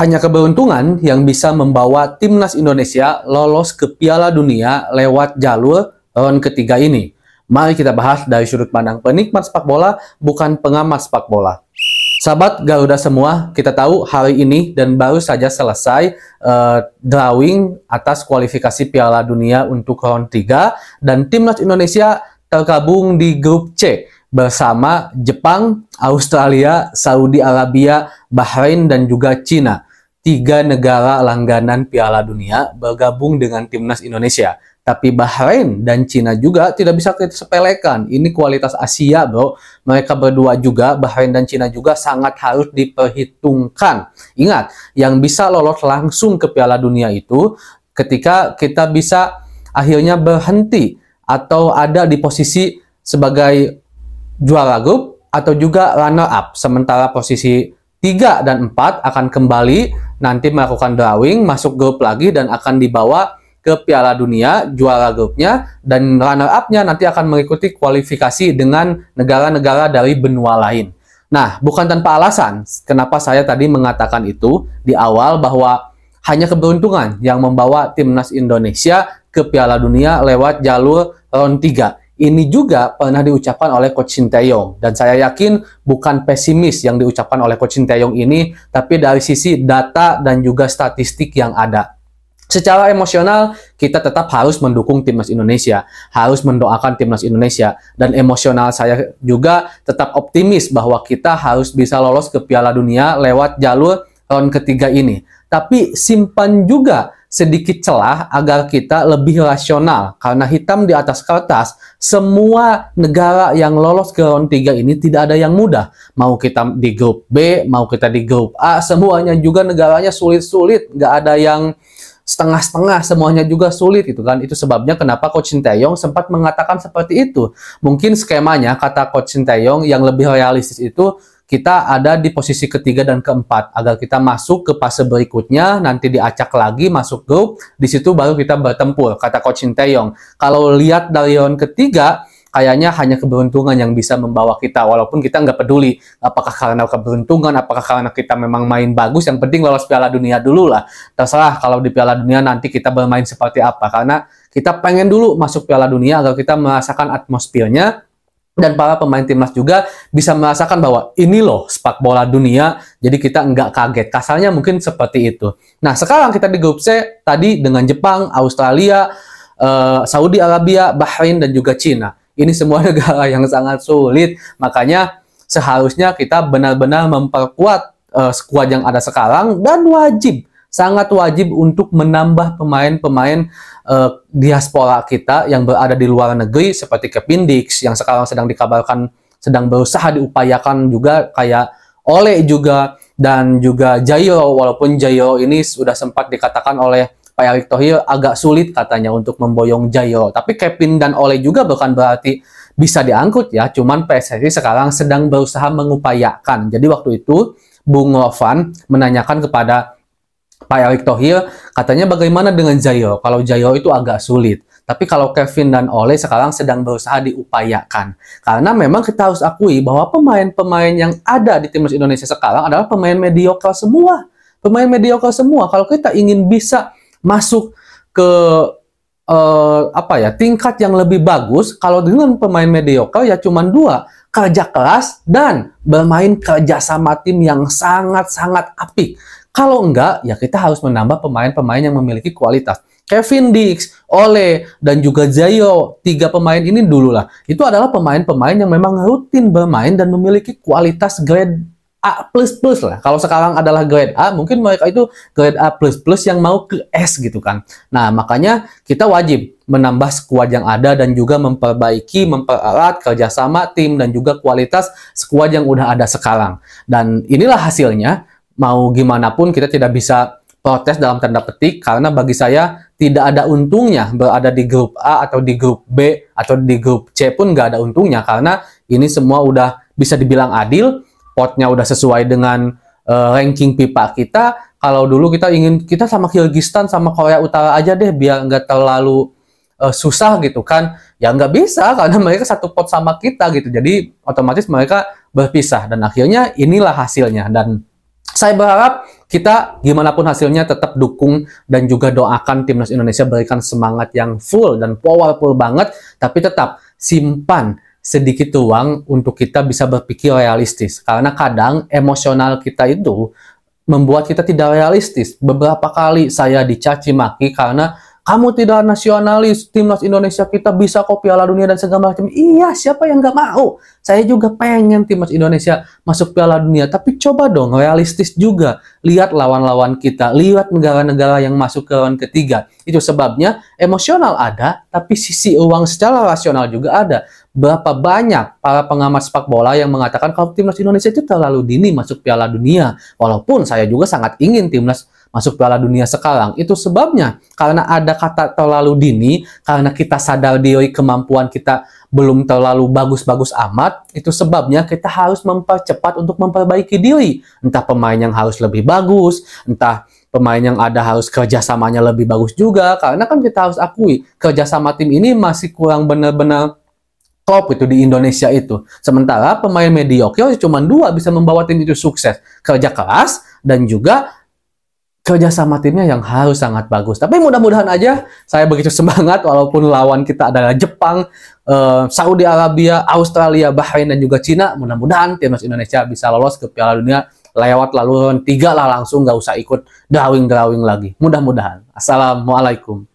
Hanya keberuntungan yang bisa membawa timnas Indonesia lolos ke Piala Dunia lewat jalur ronde ketiga ini. Mari kita bahas dari sudut pandang penikmat sepak bola, bukan pengamat sepak bola. Sahabat Garuda semua, kita tahu hari ini dan baru saja selesai drawing atas kualifikasi Piala Dunia untuk ronde 3 dan timnas Indonesia tergabung di grup C bersama Jepang, Australia, Saudi Arabia, Bahrain, dan juga Cina. 3 negara langganan Piala Dunia bergabung dengan timnas Indonesia. Tapi Bahrain dan Cina juga tidak bisa kita sepelekan. Ini kualitas Asia, bro. Mereka berdua juga, Bahrain dan Cina juga sangat harus diperhitungkan. Ingat, yang bisa lolos langsung ke Piala Dunia itu ketika kita bisa akhirnya berhenti atau ada di posisi sebagai juara grup atau juga runner up. Sementara posisi 3 dan 4 akan kembali nanti melakukan drawing, masuk grup lagi dan akan dibawa ke Piala Dunia, juara grupnya, dan runner up-nya nanti akan mengikuti kualifikasi dengan negara-negara dari benua lain. Nah, bukan tanpa alasan kenapa saya tadi mengatakan itu di awal bahwa hanya keberuntungan yang membawa timnas Indonesia ke Piala Dunia lewat jalur ronde 3. Ini juga pernah diucapkan oleh Coach Sinteyong. Dan saya yakin bukan pesimis yang diucapkan oleh Coach Sinteyong ini, tapi dari sisi data dan juga statistik yang ada. Secara emosional, kita tetap harus mendukung timnas Indonesia, harus mendoakan timnas Indonesia. Dan emosional saya juga tetap optimis bahwa kita harus bisa lolos ke Piala Dunia lewat jalur ronde ketiga ini. Tapi simpan juga sedikit celah agar kita lebih rasional. Karena hitam di atas kertas, semua negara yang lolos ke ronde 3 ini tidak ada yang mudah. Mau kita di grup B, mau kita di grup A, semuanya juga negaranya sulit-sulit. Nggak ada yang setengah-setengah, semuanya juga sulit gitu kan. Itu sebabnya kenapa Coach Sinteyong sempat mengatakan seperti itu. Mungkin skemanya, kata Coach Sinteyong, yang lebih realistis itu kita ada di posisi ketiga dan keempat agar kita masuk ke fase berikutnya, nanti diacak lagi masuk grup, di situ baru kita bertempur, kata Coach Sinteyong. Kalau lihat dari ronde ketiga, kayaknya hanya keberuntungan yang bisa membawa kita, walaupun kita nggak peduli apakah karena keberuntungan, apakah karena kita memang main bagus, yang penting lolos Piala Dunia dulu lah. Terserah kalau di Piala Dunia nanti kita bermain seperti apa, karena kita pengen dulu masuk Piala Dunia agar kita merasakan atmosfernya, dan para pemain timnas juga bisa merasakan bahwa ini loh sepak bola dunia, jadi kita nggak kaget. Kasarnya mungkin seperti itu. Nah, sekarang kita di grup C tadi dengan Jepang, Australia, Saudi Arabia, Bahrain, dan juga Cina. Ini semua negara yang sangat sulit. Makanya seharusnya kita benar-benar memperkuat skuad yang ada sekarang, dan sangat wajib untuk menambah pemain-pemain diaspora kita yang berada di luar negeri seperti Kevin Dix yang sekarang sedang dikabarkan sedang berusaha diupayakan juga, kayak Ole juga, dan juga Jairo, walaupun Jairo ini sudah sempat dikatakan oleh Pak Erick Thohir agak sulit katanya untuk memboyong Jairo. Tapi Kevin dan Ole juga bukan berarti bisa diangkut ya, cuman PSSI sekarang sedang berusaha mengupayakan. Jadi waktu itu Bung Rovan menanyakan kepada Pak Erick Thohir, katanya bagaimana dengan Jairo? Kalau Jairo itu agak sulit. Tapi kalau Kevin dan Ole sekarang sedang berusaha diupayakan. Karena memang kita harus akui bahwa pemain-pemain yang ada di timnas Indonesia sekarang adalah pemain mediocre semua. Pemain mediocre semua. Kalau kita ingin bisa masuk ke tingkat yang lebih bagus, kalau dengan pemain mediocre ya cuma 2, kerja keras dan bermain kerjasama tim yang sangat-sangat apik. Kalau enggak, ya kita harus menambah pemain-pemain yang memiliki kualitas. Kevin Dix, Ole, dan juga Jairo, 3 pemain ini dulu lah. Itu adalah pemain-pemain yang memang rutin bermain dan memiliki kualitas grade A++ lah. Kalau sekarang adalah grade A, mungkin mereka itu grade A++ yang mau ke S gitu kan. Nah, makanya kita wajib menambah skuad yang ada dan juga memperbaiki, mempererat kerjasama tim dan juga kualitas skuad yang udah ada sekarang. Dan inilah hasilnya. Mau gimana pun kita tidak bisa protes dalam tanda petik, karena bagi saya tidak ada untungnya berada di grup A atau di grup B atau di grup C pun nggak ada untungnya, karena ini semua udah bisa dibilang adil, potnya udah sesuai dengan ranking pipa kita. Kalau dulu kita sama Kyrgyzstan sama Korea Utara aja deh biar nggak terlalu susah gitu kan, ya nggak bisa karena mereka satu pot sama kita gitu, jadi otomatis mereka berpisah dan akhirnya inilah hasilnya. Dan saya berharap Kita gimana pun hasilnya tetap dukung dan juga doakan timnas Indonesia berikan semangat yang full dan powerful banget, tapi tetap simpan sedikit uang untuk kita bisa berpikir realistis. Karena kadang emosional kita itu membuat kita tidak realistis. Beberapa kali saya dicaci maki karena kamu tidak nasionalis, timnas Indonesia kita bisa kok Piala Dunia dan segala macam. Iya, siapa yang nggak mau? Saya juga pengen timnas Indonesia masuk Piala Dunia. Tapi coba dong, realistis juga. Lihat lawan-lawan kita, lihat negara-negara yang masuk ke round ketiga. Itu sebabnya emosional ada, tapi sisi uang secara rasional juga ada. Berapa banyak para pengamat sepak bola yang mengatakan kalau timnas Indonesia itu terlalu dini masuk Piala Dunia. Walaupun saya juga sangat ingin timnas masuk Piala Dunia sekarang. Itu sebabnya, karena ada kata terlalu dini, karena kita sadar diri kemampuan kita belum terlalu bagus-bagus amat, itu sebabnya kita harus mempercepat untuk memperbaiki diri. Entah pemain yang harus lebih bagus, entah pemain yang ada harus kerjasamanya lebih bagus juga, karena kan kita harus akui, kerjasama tim ini masih kurang benar-benar klop itu di Indonesia itu. Sementara pemain mediocre cuma 2 bisa membawa tim itu sukses. Kerja keras dan juga kerja sama timnya yang harus sangat bagus. Tapi mudah-mudahan aja saya begitu semangat walaupun lawan kita adalah Jepang, Saudi Arabia, Australia, Bahrain, dan juga Cina. Mudah-mudahan timnas Indonesia bisa lolos ke Piala Dunia lewat laluan 3 lah langsung, nggak usah ikut drawing-drawing lagi. Mudah-mudahan. Assalamualaikum.